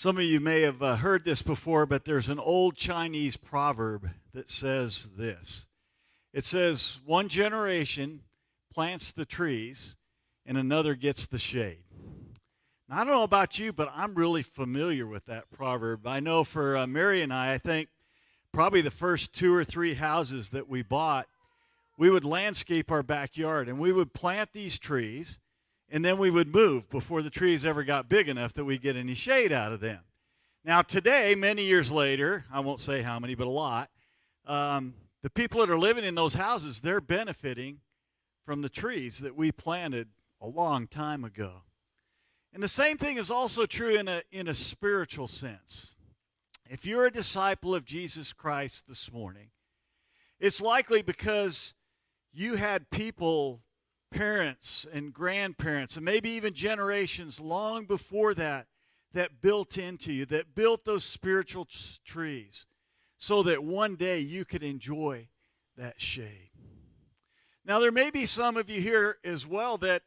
Some of you may have heard this before, but there's an old Chinese proverb that says this. It says, one generation plants the trees and another gets the shade. Now, I don't know about you, but I'm really familiar with that proverb. I know for Mary and I think probably the first 2 or 3 houses that we bought, we would landscape our backyard and we would plant these trees. And then we would move before the trees ever got big enough that we'd get any shade out of them. Now today, many years later, I won't say how many, but a lot, the people that are living in those houses, they're benefiting from the trees that we planted a long time ago. And the same thing is also true in a spiritual sense. If you're a disciple of Jesus Christ this morning, it's likely because you had people, parents and grandparents, and maybe even generations long before that, that built into you, that built those spiritual trees so that one day you could enjoy that shade. Now, there may be some of you here as well that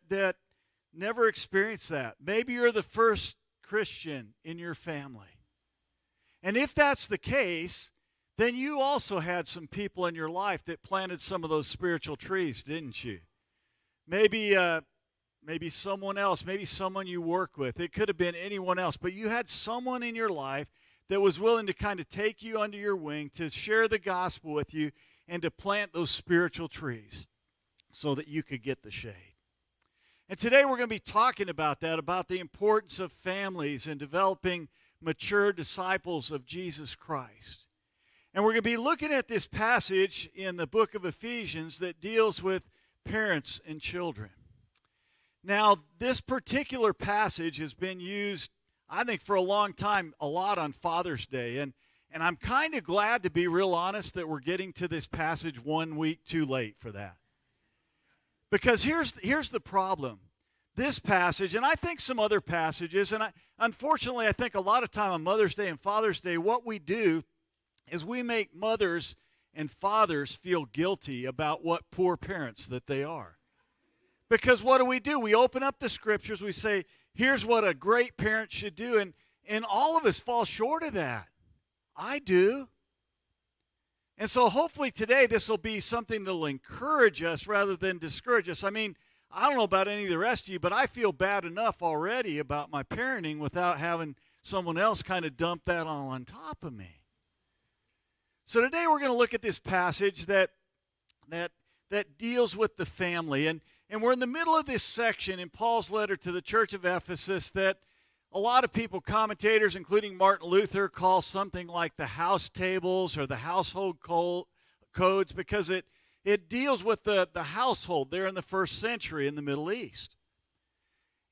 never experienced that. Maybe you're the first Christian in your family. And if that's the case, then you also had some people in your life that planted some of those spiritual trees, didn't you? Maybe someone else, maybe someone you work with. It could have been anyone else, but you had someone in your life that was willing to kind of take you under your wing, to share the gospel with you, and to plant those spiritual trees so that you could get the shade. And today we're going to be talking about that, about the importance of families and developing mature disciples of Jesus Christ. And we're going to be looking at this passage in the book of Ephesians that deals with parents and children. Now, this particular passage has been used, I think, for a long time, a lot on Father's Day. And I'm kind of glad, to be real honest, that we're getting to this passage 1 week too late for that. Because here's the problem. This passage, and I think some other passages, and unfortunately I think a lot of time on Mother's Day and Father's Day, what we do is we make mothers and fathers feel guilty about what poor parents that they are. Because what do? We open up the scriptures, we say, here's what a great parent should do, and all of us fall short of that. I do. And so hopefully today this will be something that will encourage us rather than discourage us. I mean, I don't know about any of the rest of you, but I feel bad enough already about my parenting without having someone else kind of dump that all on top of me. So today we're going to look at this passage that deals with the family. And we're in the middle of this section in Paul's letter to the church of Ephesus that a lot of people, commentators, including Martin Luther, call something like the house tables or the household codes, because it deals with the household there in the first century in the Middle East.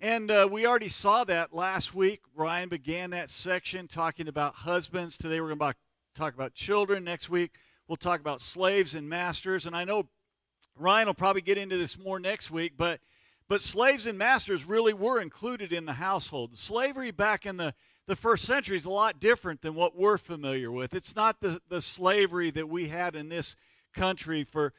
And we already saw that last week. Ryan began that section talking about husbands. Today we're going to talk about children. Next week we'll talk about slaves and masters. And I know Ryan will probably get into this more next week, but slaves and masters really were included in the household. Slavery back in the first century is a lot different than what we're familiar with. It's not the slavery that we had in this country for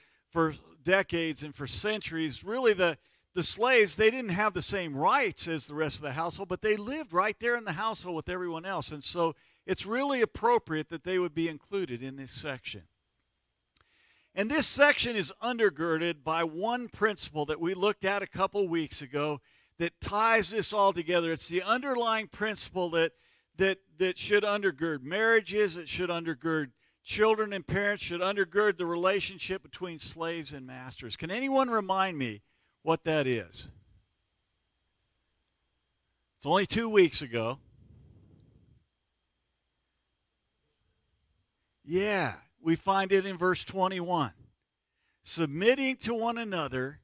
decades and for centuries. Really, the slaves, they didn't have the same rights as the rest of the household, but they lived right there in the household with everyone else. And so it's really appropriate that they would be included in this section. And this section is undergirded by one principle that we looked at a couple weeks ago that ties this all together. It's the underlying principle that should undergird marriages, it should undergird children, and parents should undergird the relationship between slaves and masters. Can anyone remind me what that is? It's only 2 weeks ago. Yeah, we find it in verse 21. Submitting to one another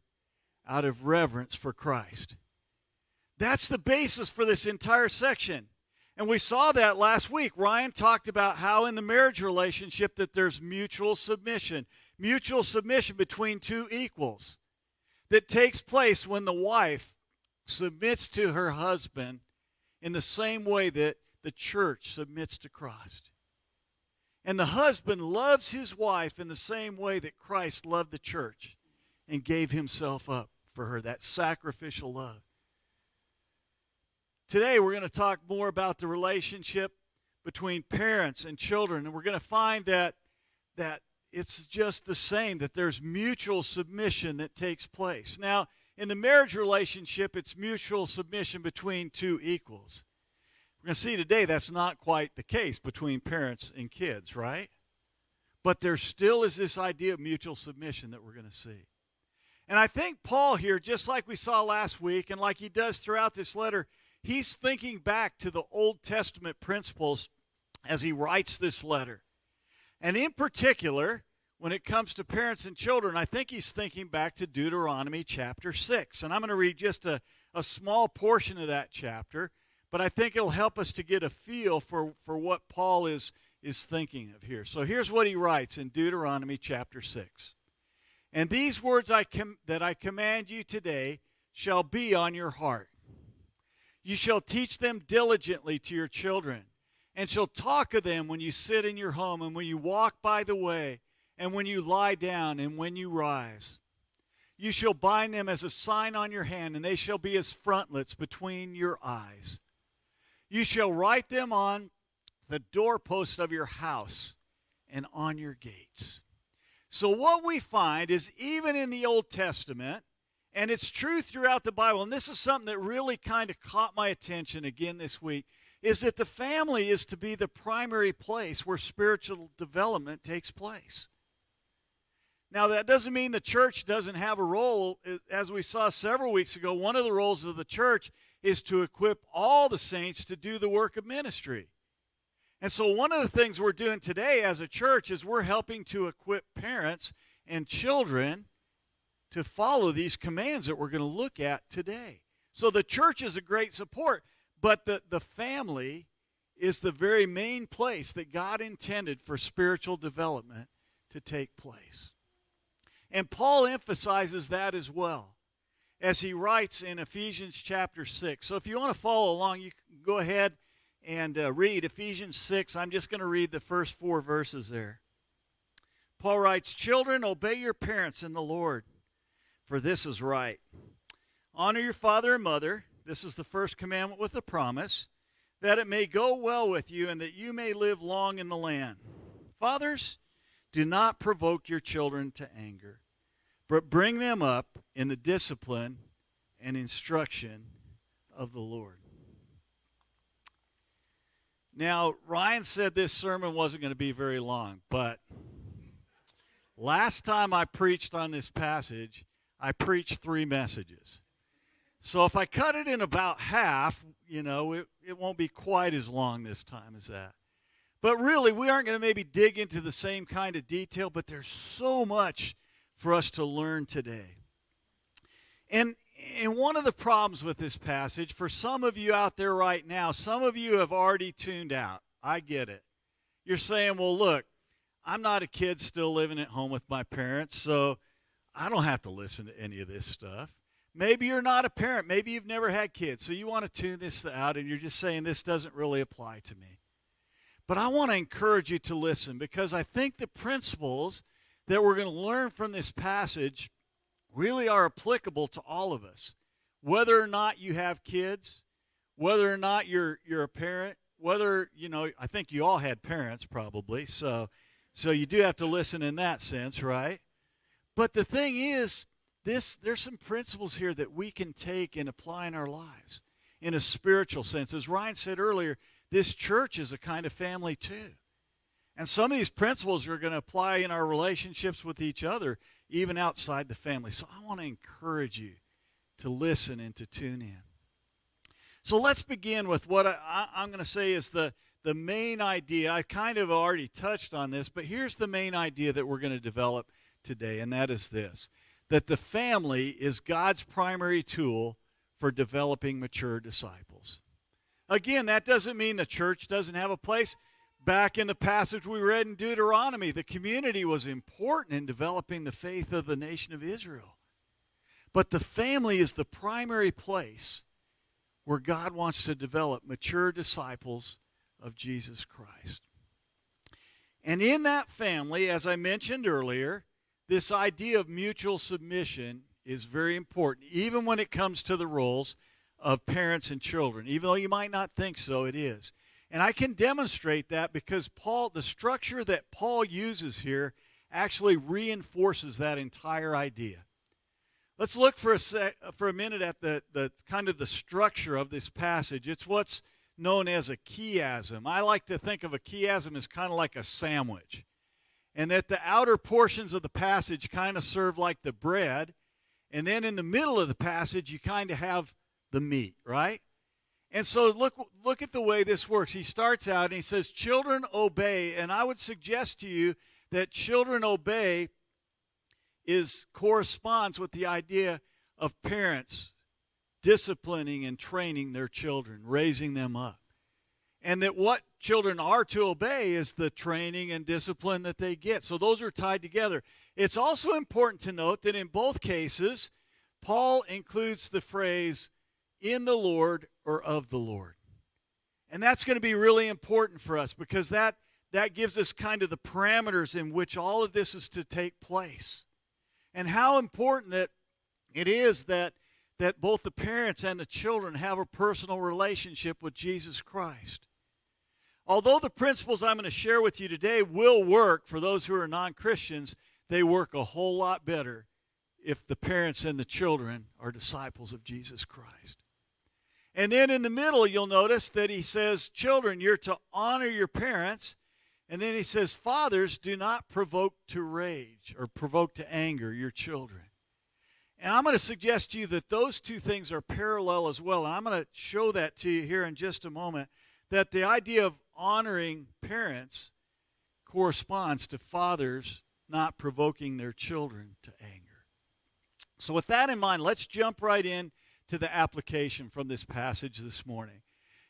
out of reverence for Christ. That's the basis for this entire section. And we saw that last week. Ryan talked about how in the marriage relationship that there's mutual submission between two equals that takes place when the wife submits to her husband in the same way that the church submits to Christ. And the husband loves his wife in the same way that Christ loved the church and gave himself up for her, that sacrificial love. Today we're going to talk more about the relationship between parents and children, and we're going to find that it's just the same, that there's mutual submission that takes place. Now, in the marriage relationship, it's mutual submission between two equals. We're going to see today that's not quite the case between parents and kids, right? But there still is this idea of mutual submission that we're going to see. And I think Paul here, just like we saw last week and like he does throughout this letter, he's thinking back to the Old Testament principles as he writes this letter. And in particular, when it comes to parents and children, I think he's thinking back to Deuteronomy chapter 6. And I'm going to read just a small portion of that chapter, but I think it'll help us to get a feel for what Paul is thinking of here. So here's what he writes in Deuteronomy chapter 6. And these words that I command you today shall be on your heart. You shall teach them diligently to your children, and shall talk of them when you sit in your home, and when you walk by the way, and when you lie down, and when you rise. You shall bind them as a sign on your hand, and they shall be as frontlets between your eyes. You shall write them on the doorposts of your house and on your gates. So what we find is, even in the Old Testament, and it's true throughout the Bible, and this is something that really kind of caught my attention again this week, is that the family is to be the primary place where spiritual development takes place. Now, that doesn't mean the church doesn't have a role. As we saw several weeks ago, one of the roles of the church is to equip all the saints to do the work of ministry. And so one of the things we're doing today as a church is we're helping to equip parents and children to follow these commands that we're going to look at today. So the church is a great support, but the family is the very main place that God intended for spiritual development to take place. And Paul emphasizes that as well as he writes in Ephesians chapter 6. So if you want to follow along, you can go ahead and read Ephesians 6. I'm just going to read the first 4 verses there. Paul writes, "Children, obey your parents in the Lord, for this is right. Honor your father and mother." This is the first commandment with a promise, "that it may go well with you and that you may live long in the land. Fathers, do not provoke your children to anger, but bring them up in the discipline and instruction of the Lord." Now, Ryan said this sermon wasn't going to be very long, but last time I preached on this passage, I preached 3 messages. So if I cut it in about half, it won't be quite as long this time as that. But really, we aren't going to maybe dig into the same kind of detail, but there's so much for us to learn today. And one of the problems with this passage, for some of you out there right now, some of you have already tuned out. I get it. You're saying, well, look, I'm not a kid still living at home with my parents, so I don't have to listen to any of this stuff. Maybe you're not a parent. Maybe you've never had kids, so you want to tune this out, and you're just saying this doesn't really apply to me. But I want to encourage you to listen, because I think the principles that we're going to learn from this passage really are applicable to all of us. Whether or not you have kids, whether or not you're a parent, whether, I think you all had parents probably, so you do have to listen in that sense, right? But the thing is, there's some principles here that we can take and apply in our lives in a spiritual sense. As Ryan said earlier, this church is a kind of family too. And some of these principles are going to apply in our relationships with each other, even outside the family. So I want to encourage you to listen and to tune in. So let's begin with what I'm going to say is the main idea. I kind of already touched on this, but here's the main idea that we're going to develop today, and that is this: that the family is God's primary tool for developing mature disciples. Again, that doesn't mean the church doesn't have a place. Back in the passage we read in Deuteronomy, the community was important in developing the faith of the nation of Israel. But the family is the primary place where God wants to develop mature disciples of Jesus Christ. And in that family, as I mentioned earlier, this idea of mutual submission is very important, even when it comes to the roles of parents and children. Even though you might not think so, it is. And I can demonstrate that because the structure that Paul uses here actually reinforces that entire idea. Let's look for a minute at the kind of the structure of this passage. It's what's known as a chiasm. I like to think of a chiasm as kind of like a sandwich, and that the outer portions of the passage kind of serve like the bread, and then in the middle of the passage you kind of have the meat, right? And so look at the way this works. He starts out and he says, "Children, obey," and I would suggest to you that children obey corresponds with the idea of parents disciplining and training their children, raising them up. And that what children are to obey is the training and discipline that they get. So those are tied together. It's also important to note that in both cases, Paul includes the phrase, "in the Lord" or "of the Lord." And that's going to be really important for us because that gives us kind of the parameters in which all of this is to take place. And how important that it is that both the parents and the children have a personal relationship with Jesus Christ. Although the principles I'm going to share with you today will work for those who are non-Christians, they work a whole lot better if the parents and the children are disciples of Jesus Christ. And then in the middle, you'll notice that he says, "Children, you're to honor your parents." And then he says, "Fathers, do not provoke to rage or provoke to anger your children." And I'm going to suggest to you that those two things are parallel as well. And I'm going to show that to you here in just a moment, that the idea of honoring parents corresponds to fathers not provoking their children to anger. So with that in mind, let's jump right in to the application from this passage this morning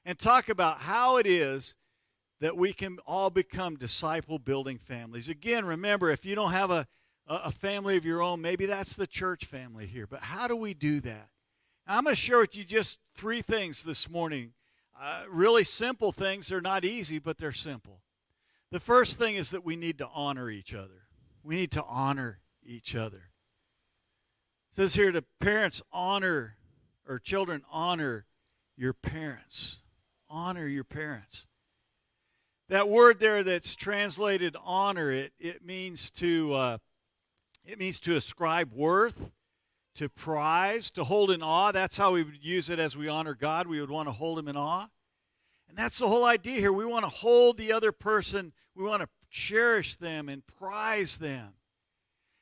and talk about how it is that we can all become disciple-building families. Again, remember, if you don't have a family of your own, maybe that's the church family here. But how do we do that? Now, I'm going to share with you just 3 things this morning. Really simple things. They're not easy, but they're simple. The first thing is that we need to honor each other. We need to honor each other. It says here, the parents honor, or children honor your parents. Honor your parents. That word there that's translated honor, it means to ascribe worth, to prize, to hold in awe. That's how we would use it as we honor God. We would want to hold him in awe. And that's the whole idea here. We want to hold the other person. We want to cherish them and prize them.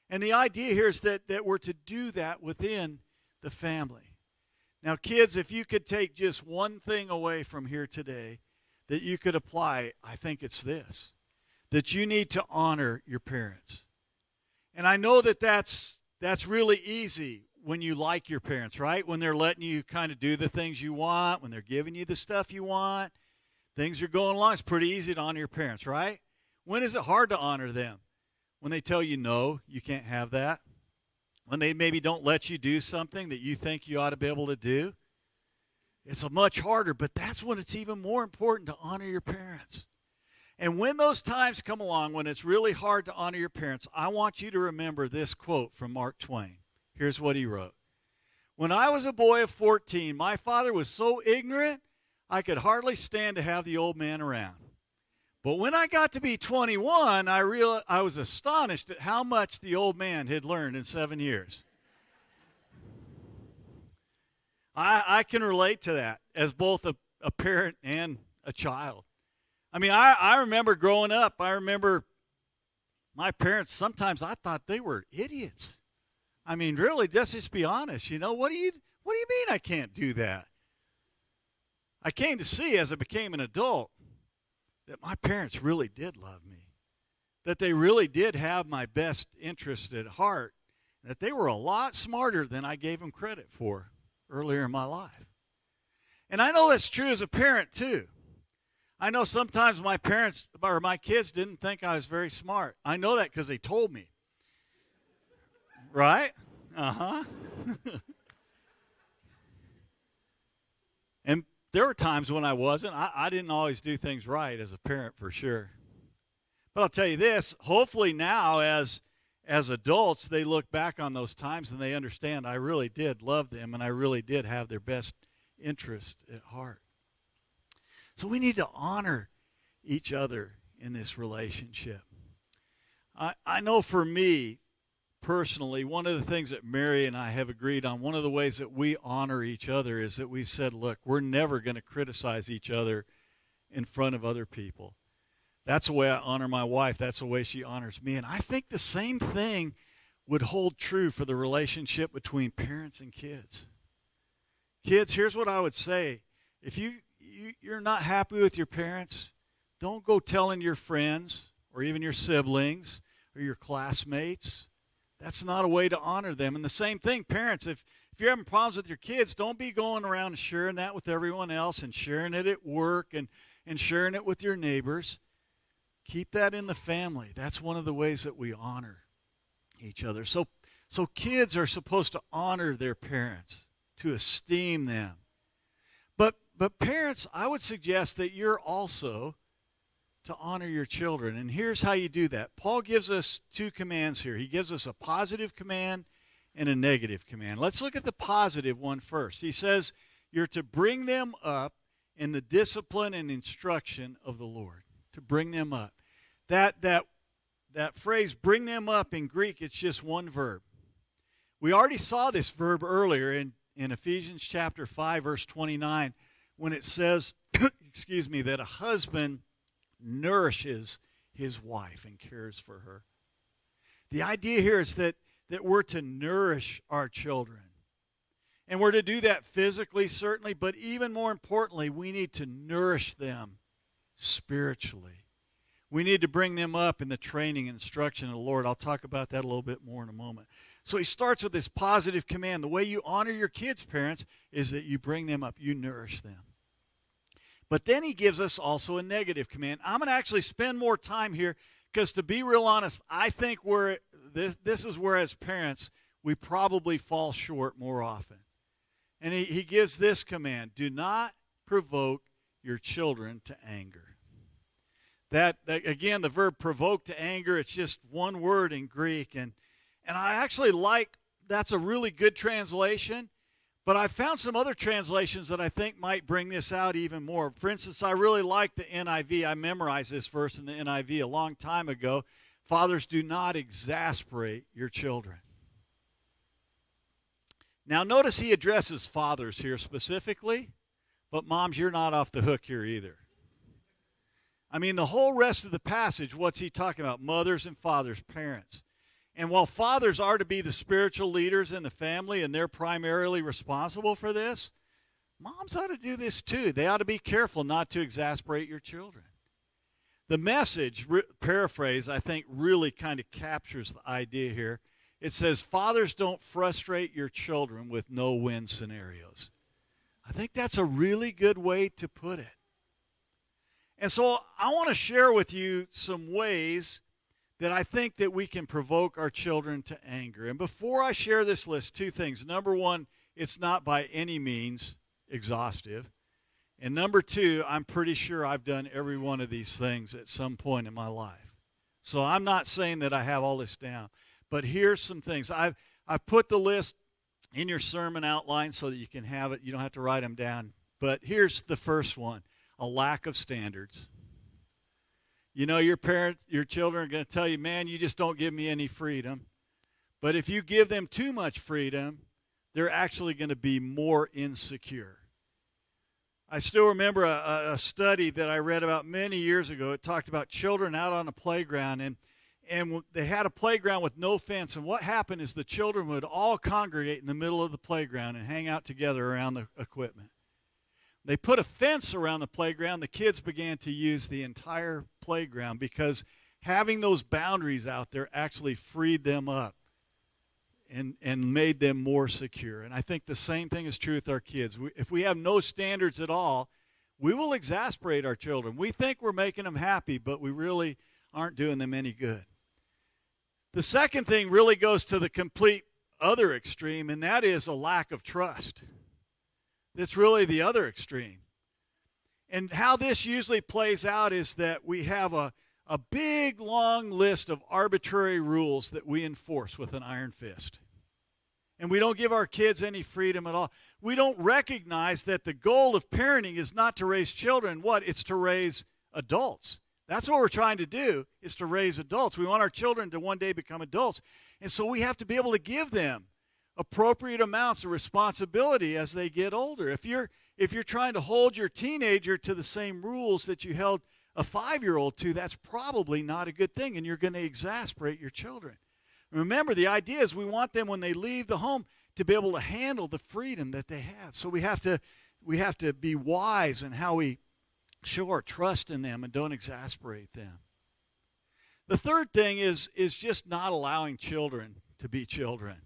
And the idea here is that we're to do that within the family. Now, kids, if you could take just one thing away from here today that you could apply, I think it's this, that you need to honor your parents. And I know that that's really easy when you like your parents, right? When they're letting you kind of do the things you want, when they're giving you the stuff you want, things are going along. It's pretty easy to honor your parents, right? When is it hard to honor them? When they tell you, no, you can't have that. When they maybe don't let you do something that you think you ought to be able to do. It's much harder, but that's when it's even more important to honor your parents. And when those times come along, when it's really hard to honor your parents, I want you to remember this quote from Mark Twain. Here's what he wrote. "When I was a boy of 14, my father was so ignorant, I could hardly stand to have the old man around. But when I got to be 21, I was astonished at how much the old man had learned in 7 years." I can relate to that as both a parent and a child. I mean, I remember growing up, I remember my parents, sometimes I thought they were idiots. I mean, really, let's just be honest. You know, what do you mean I can't do that? I came to see as I became an adult that my parents really did love me, that they really did have my best interest at heart, that they were a lot smarter than I gave them credit for earlier in my life. And I know that's true as a parent too. I know sometimes my parents or my kids didn't think I was very smart. I know that because they told me. Right? Uh-huh. And there were times when I wasn't. I didn't always do things right as a parent for sure. But I'll tell you this, hopefully now as adults, they look back on those times and they understand I really did love them and I really did have their best interest at heart. So we need to honor each other in this relationship. I know for me, personally, one of the things that Mary and I have agreed on, one of the ways that we honor each other is that we've said, look, we're never going to criticize each other in front of other people. That's the way I honor my wife. That's the way she honors me. And I think the same thing would hold true for the relationship between parents and kids. Kids, here's what I would say. If you're not happy with your parents, don't go telling your friends or even your siblings or your classmates. That's not a way to honor them. And the same thing, parents, if you're having problems with your kids, don't be going around and sharing that with everyone else and sharing it at work and sharing it with your neighbors. Keep that in the family. That's one of the ways that we honor each other. So kids are supposed to honor their parents, to esteem them. But parents, I would suggest that you're also to honor your children. And here's how you do that. Paul gives us two commands here. He gives us a positive command and a negative command. Let's look at the positive one first. He says you're to bring them up in the discipline and instruction of the Lord. To bring them up. That phrase, bring them up, in Greek, it's just one verb. We already saw this verb earlier in Ephesians chapter 5, verse 29, when it says, that a husband nourishes his wife and cares for her. The idea here is that we're to nourish our children. And we're to do that physically, certainly, but even more importantly, we need to nourish them spiritually. We need to bring them up in the training and instruction of the Lord. I'll talk about that a little bit more in a moment. So he starts with this positive command. The way you honor your kids, parents, is that you bring them up, you nourish them. But then he gives us also a negative command. I'm going to actually spend more time here because, to be real honest, I think this is where, as parents, we probably fall short more often. And he gives this command: do not provoke your children to anger. That again, the verb provoke to anger, it's just one word in Greek. And I actually like, that's a really good translation. But I found some other translations that I think might bring this out even more. For instance, I really like the NIV. I memorized this verse in the NIV a long time ago. Fathers, do not exasperate your children. Now, notice he addresses fathers here specifically, but moms, you're not off the hook here either. I mean, the whole rest of the passage, what's he talking about? Mothers and fathers, parents. And while fathers are to be the spiritual leaders in the family and they're primarily responsible for this, moms ought to do this too. They ought to be careful not to exasperate your children. The Message, paraphrase, I think really kind of captures the idea here. It says, fathers, don't frustrate your children with no-win scenarios. I think that's a really good way to put it. And so I want to share with you some ways that I think that we can provoke our children to anger. And before I share this list, two things. Number one, it's not by any means exhaustive. And number two, I'm pretty sure I've done every one of these things at some point in my life. So I'm not saying that I have all this down. But here's some things. I've put the list in your sermon outline so that you can have it. You don't have to write them down. But here's the first one: a lack of standards. You know, your children are going to tell you, man, you just don't give me any freedom. But if you give them too much freedom, they're actually going to be more insecure. I still remember a study that I read about many years ago. It talked about children out on a playground, and they had a playground with no fence. And what happened is the children would all congregate in the middle of the playground and hang out together around the equipment. They put a fence around the playground. The kids began to use the entire playground because having those boundaries out there actually freed them up and made them more secure. And I think the same thing is true with our kids. If we have no standards at all, we will exasperate our children. We think we're making them happy, but we really aren't doing them any good. The second thing really goes to the complete other extreme, and that is a lack of trust. That's really the other extreme. And how this usually plays out is that we have a big, long list of arbitrary rules that we enforce with an iron fist. and we don't give our kids any freedom at all. We don't recognize that the goal of parenting is not to raise children. What? It's to raise adults. That's what we're trying to do, is to raise adults. We want our children to one day become adults. And so we have to be able to give them appropriate amounts of responsibility as they get older. If you're trying to hold your teenager to the same rules that you held a 5-year-old to, that's probably not a good thing, and you're going to exasperate your children. Remember, the idea is we want them, when they leave the home, to be able to handle the freedom that they have. So we have to be wise in how we show our trust in them and don't exasperate them. The third thing is just not allowing children to be children.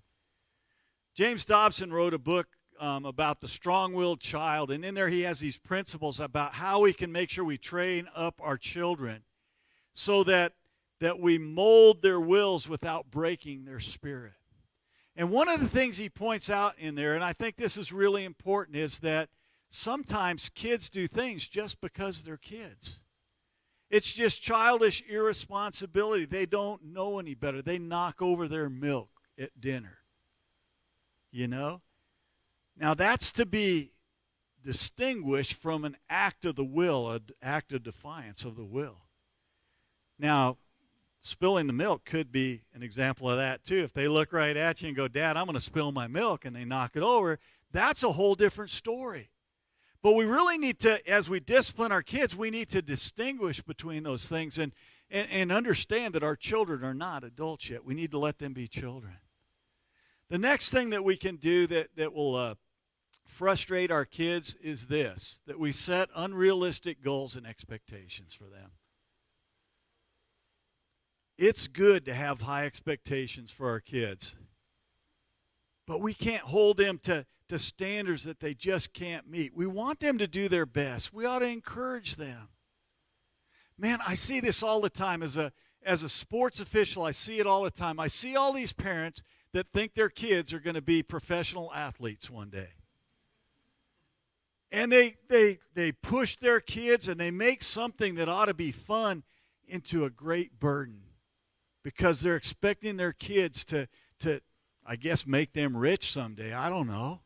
James Dobson wrote a book about the strong-willed child, and in there he has these principles about how we can make sure we train up our children so that we mold their wills without breaking their spirit. And one of the things he points out in there, and I think this is really important, is that sometimes kids do things just because they're kids. It's just childish irresponsibility. They don't know any better. They knock over their milk at dinner. You know? Now that's to be distinguished from an act of the will, an act of defiance of the will. Now, spilling the milk could be an example of that too. If they look right at you and go, "Dad, I'm going to spill my milk," and they knock it over, that's a whole different story. But we really need to, as we discipline our kids, we need to distinguish between those things and understand that our children are not adults yet. We need to let them be children. The next thing that we can do that will frustrate our kids is this, that we set unrealistic goals and expectations for them. It's good to have high expectations for our kids, but we can't hold them to standards that they just can't meet. We want them to do their best. We ought to encourage them. Man, I see this all the time. As a sports official, I see it all the time. I see all these parents that think their kids are going to be professional athletes one day. And they push their kids, and they make something that ought to be fun into a great burden because they're expecting their kids to I guess, make them rich someday. I don't know.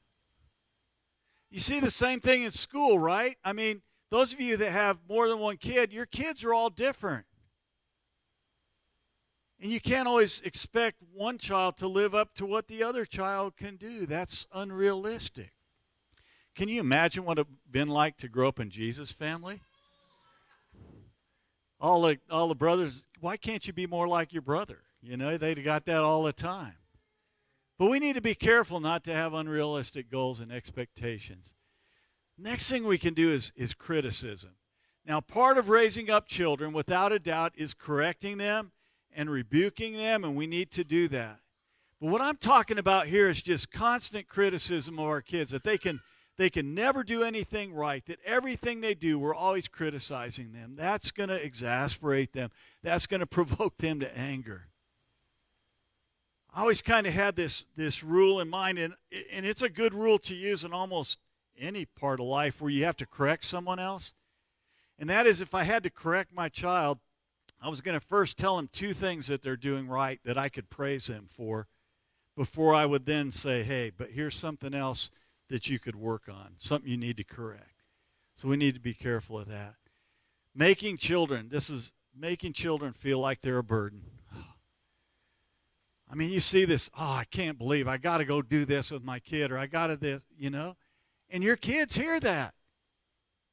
You see the same thing in school, right? I mean, those of you that have more than one kid, your kids are all different. And you can't always expect one child to live up to what the other child can do. That's unrealistic. Can you imagine what it would have been like to grow up in Jesus' family? All the brothers, why can't you be more like your brother? You know, they'd got that all the time. But we need to be careful not to have unrealistic goals and expectations. Next thing we can do is criticism. Now, part of raising up children, without a doubt, is correcting them and rebuking them, and we need to do that. But what I'm talking about here is just constant criticism of our kids, that they can never do anything right, that everything they do, we're always criticizing them. That's going to exasperate them. That's going to provoke them to anger. I always kind of had this rule in mind, and it's a good rule to use in almost any part of life where you have to correct someone else. And that is, if I had to correct my child, I was going to first tell them 2 things that they're doing right that I could praise them for before I would then say, "Hey, but here's something else that you could work on, something you need to correct." So we need to be careful of that. Making children feel like they're a burden. I mean, you see this, I can't believe I got to go do this with my kid, or I got to this, you know. And your kids hear that.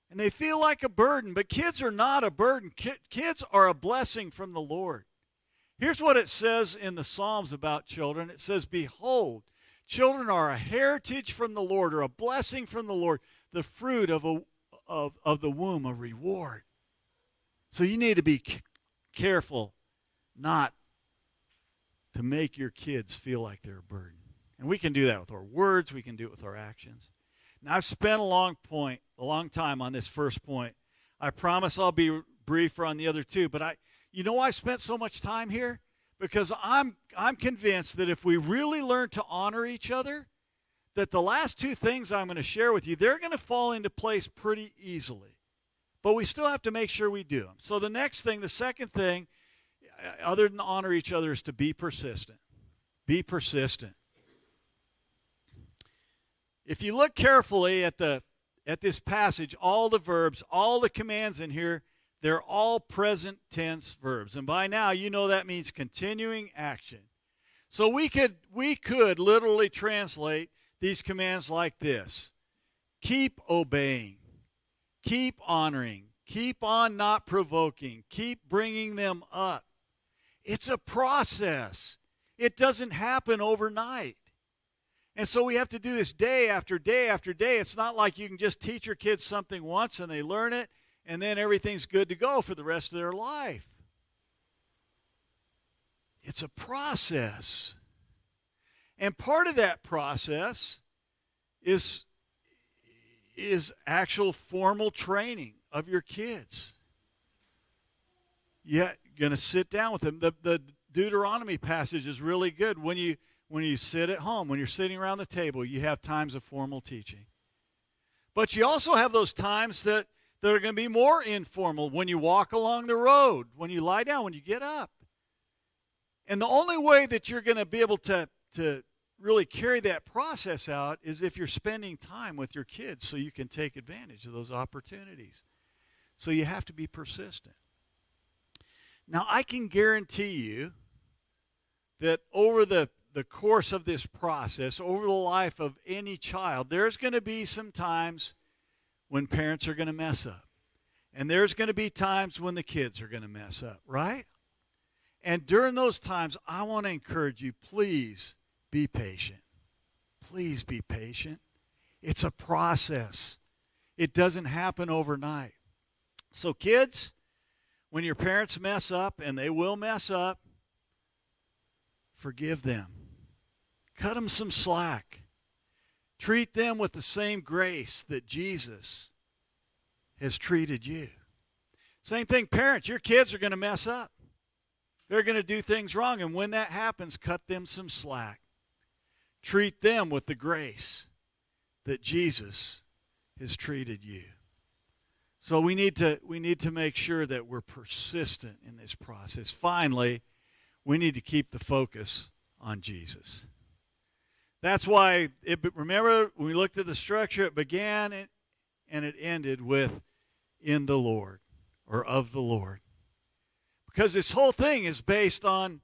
And they feel like a burden, but kids are not a burden. Kids are a blessing from the Lord. Here's what it says in the Psalms about children. It says, "Behold, children are a heritage from the Lord," or a blessing from the Lord, "the fruit of the womb, a reward." So you need to be careful not to make your kids feel like they're a burden. And we can do that with our words. We can do it with our actions. Now, I've spent a long time on this first point. I promise I'll be briefer on the other 2. But you know why I spent so much time here? Because I'm convinced that if we really learn to honor each other, that the last 2 things I'm going to share with you, they're going to fall into place pretty easily. But we still have to make sure we do them. So the second thing, other than honor each other, is to be persistent. Be persistent. if you look carefully at this passage, all the verbs, all the commands in here, they're all present tense verbs. And by now, you know that means continuing action. So we could literally translate these commands like this. Keep obeying. Keep honoring. Keep on not provoking. Keep bringing them up. It's a process. It doesn't happen overnight. And so we have to do this day after day after day. It's not like you can just teach your kids something once and they learn it and then everything's good to go for the rest of their life. It's a process. And part of that process is actual formal training of your kids. You're going to sit down with them. The Deuteronomy passage is really good. When you sit at home, when you're sitting around the table, you have times of formal teaching. But you also have those times that are going to be more informal, when you walk along the road, when you lie down, when you get up. And the only way that you're going to be able to really carry that process out is if you're spending time with your kids so you can take advantage of those opportunities. So you have to be persistent. Now, I can guarantee you that over the course of this process, over the life of any child, there's going to be some times when parents are going to mess up. And there's going to be times when the kids are going to mess up, right? And during those times, I want to encourage you, please be patient. Please be patient. It's a process. It doesn't happen overnight. So kids, when your parents mess up, and they will mess up, forgive them. Cut them some slack. Treat them with the same grace that Jesus has treated you. Same thing, parents. Your kids are going to mess up. They're going to do things wrong, and when that happens, cut them some slack. Treat them with the grace that Jesus has treated you. So we need to make sure that we're persistent in this process. Finally, we need to keep the focus on Jesus. That's why, remember, when we looked at the structure, it began and it ended with in the Lord, or of the Lord. Because this whole thing is based on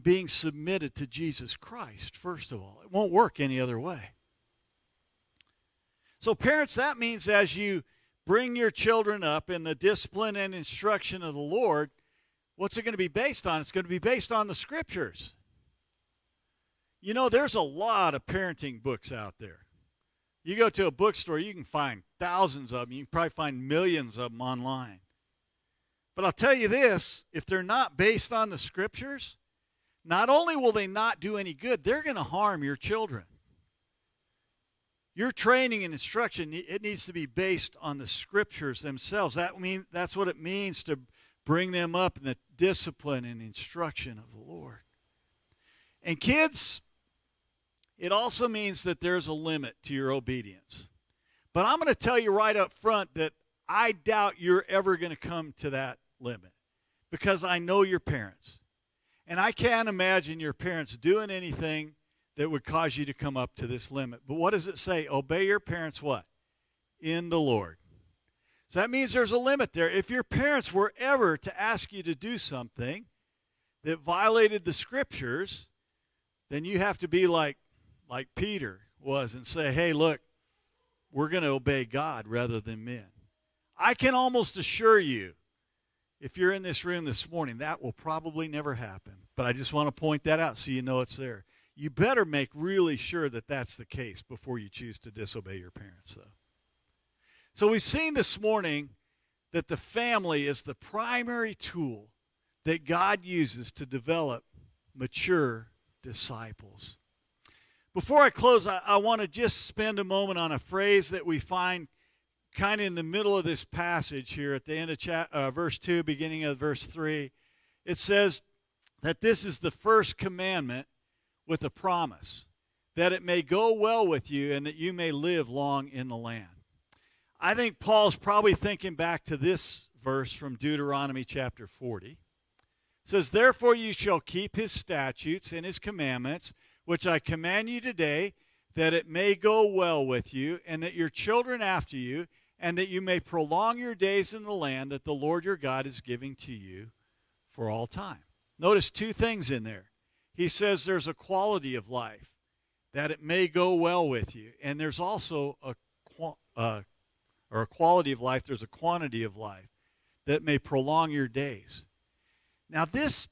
being submitted to Jesus Christ, first of all. It won't work any other way. So parents, that means as you bring your children up in the discipline and instruction of the Lord, what's it going to be based on? It's going to be based on the Scriptures. You know, there's a lot of parenting books out there. You go to a bookstore, you can find thousands of them. You can probably find millions of them online. But I'll tell you this, if they're not based on the Scriptures, not only will they not do any good, they're going to harm your children. Your training and instruction, it needs to be based on the Scriptures themselves. That's what it means to bring them up in the discipline and instruction of the Lord. And kids, it also means that there's a limit to your obedience. But I'm going to tell you right up front that I doubt you're ever going to come to that limit, because I know your parents. And I can't imagine your parents doing anything that would cause you to come up to this limit. But what does it say? Obey your parents what? In the Lord. So that means there's a limit there. If your parents were ever to ask you to do something that violated the Scriptures, then you have to be like Peter was and say, hey, look, we're going to obey God rather than men. I can almost assure you, if you're in this room this morning, that will probably never happen. But I just want to point that out so you know it's there. You better make really sure that that's the case before you choose to disobey your parents, though. So we've seen this morning that the family is the primary tool that God uses to develop mature disciples. Before I close, I want to just spend a moment on a phrase that we find kind of in the middle of this passage here at the end of verse 2, beginning of verse 3. It says that this is the first commandment with a promise, that it may go well with you and that you may live long in the land. I think Paul's probably thinking back to this verse from Deuteronomy chapter 40. It says, therefore you shall keep his statutes and his commandments, which I command you today, that it may go well with you, and that your children after you, and that you may prolong your days in the land that the Lord your God is giving to you for all time. Notice two things in there. He says there's a quality of life, that it may go well with you. And there's also a quality of life, there's a quantity of life that may prolong your days. Now this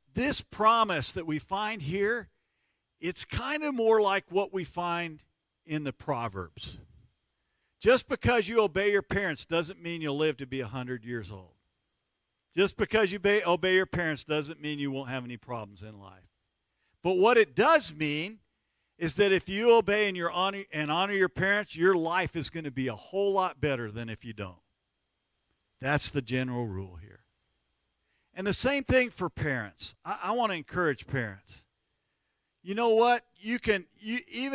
promise that we find here, it's kind of more like what we find in the Proverbs. Just because you obey your parents doesn't mean you'll live to be 100 years old. Just because you obey your parents doesn't mean you won't have any problems in life. But what it does mean is that if you obey and honor your parents, your life is going to be a whole lot better than if you don't. That's the general rule here. And the same thing for parents. I want to encourage parents. You know what? Even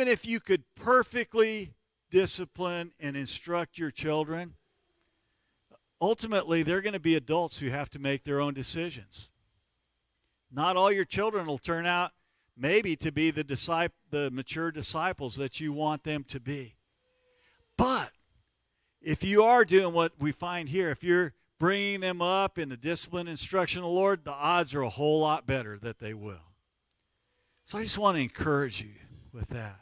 if you could perfectly discipline and instruct your children, ultimately they're going to be adults who have to make their own decisions. Not all your children will turn out maybe to be the mature disciples that you want them to be. But if you are doing what we find here, if you're bringing them up in the discipline and instruction of the Lord, the odds are a whole lot better that they will. So I just want to encourage you with that.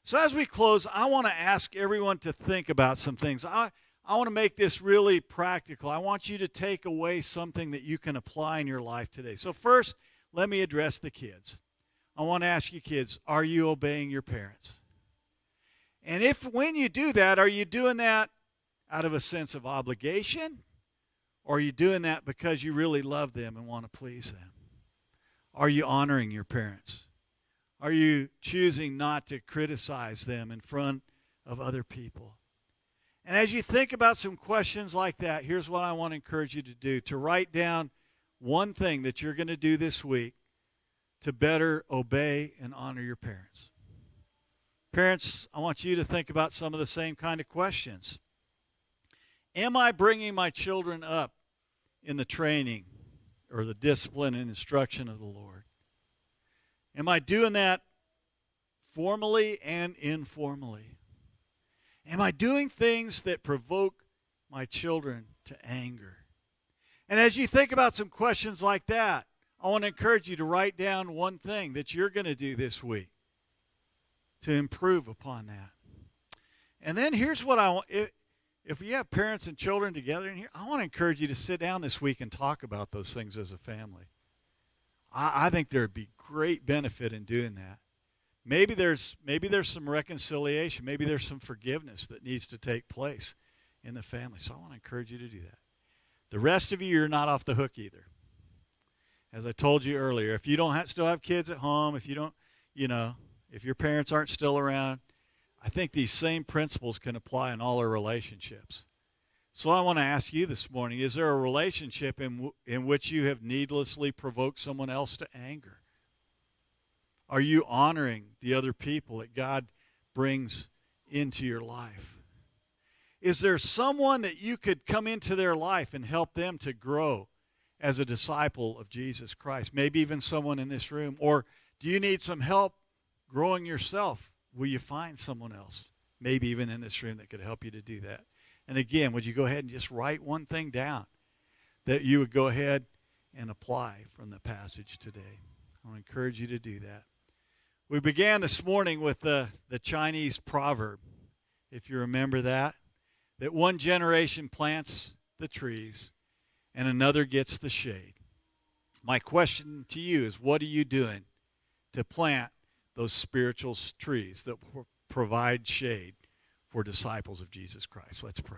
So as we close, I want to ask everyone to think about some things. I want to make this really practical. I want you to take away something that you can apply in your life today. So first, let me address the kids. I want to ask you kids, are you obeying your parents? And when you do that, are you doing that out of a sense of obligation? Or are you doing that because you really love them and want to please them? Are you honoring your parents? Are you choosing not to criticize them in front of other people? And as you think about some questions like that, here's what I want to encourage you to do, to write down one thing that you're going to do this week to better obey and honor your parents. Parents, I want you to think about some of the same kind of questions. Am I bringing my children up in the training or the discipline and instruction of the Lord? Am I doing that formally and informally? Am I doing things that provoke my children to anger? And as you think about some questions like that, I want to encourage you to write down one thing that you're going to do this week to improve upon that. And then here's what I want. If you have parents and children together in here, I want to encourage you to sit down this week and talk about those things as a family. I think there would be great benefit in doing that. Maybe there's some reconciliation. Maybe there's some forgiveness that needs to take place in the family. So I want to encourage you to do that. The rest of you, you're not off the hook either. As I told you earlier, if you don't still have kids at home, if you don't, if your parents aren't still around, I think these same principles can apply in all our relationships. So I want to ask you this morning, is there a relationship in which you have needlessly provoked someone else to anger? Are you honoring the other people that God brings into your life? Is there someone that you could come into their life and help them to grow as a disciple of Jesus Christ? Maybe even someone in this room. Or do you need some help growing yourself? Will you find someone else, maybe even in this room, that could help you to do that? And again, would you go ahead and just write one thing down that you would go ahead and apply from the passage today? I want to encourage you to do that. We began this morning with the Chinese proverb, if you remember that one generation plants the trees and another gets the shade. My question to you is, what are you doing to plant those spiritual trees that provide shade for disciples of Jesus Christ? Let's pray.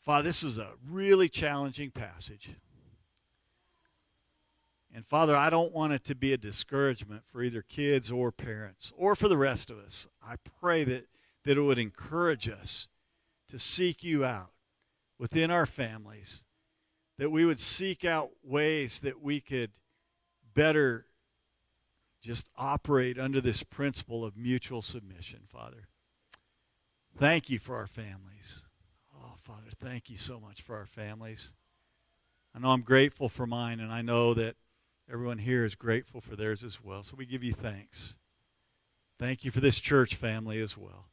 Father, this is a really challenging passage. And Father, I don't want it to be a discouragement for either kids or parents or for the rest of us. I pray that it would encourage us to seek you out within our families, that we would seek out ways that we could better just operate under this principle of mutual submission, Father. Thank you for our families. Oh, Father, thank you so much for our families. I know I'm grateful for mine, and I know that everyone here is grateful for theirs as well. So we give you thanks. Thank you for this church family as well.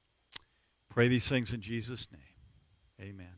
Pray these things in Jesus' name. Amen.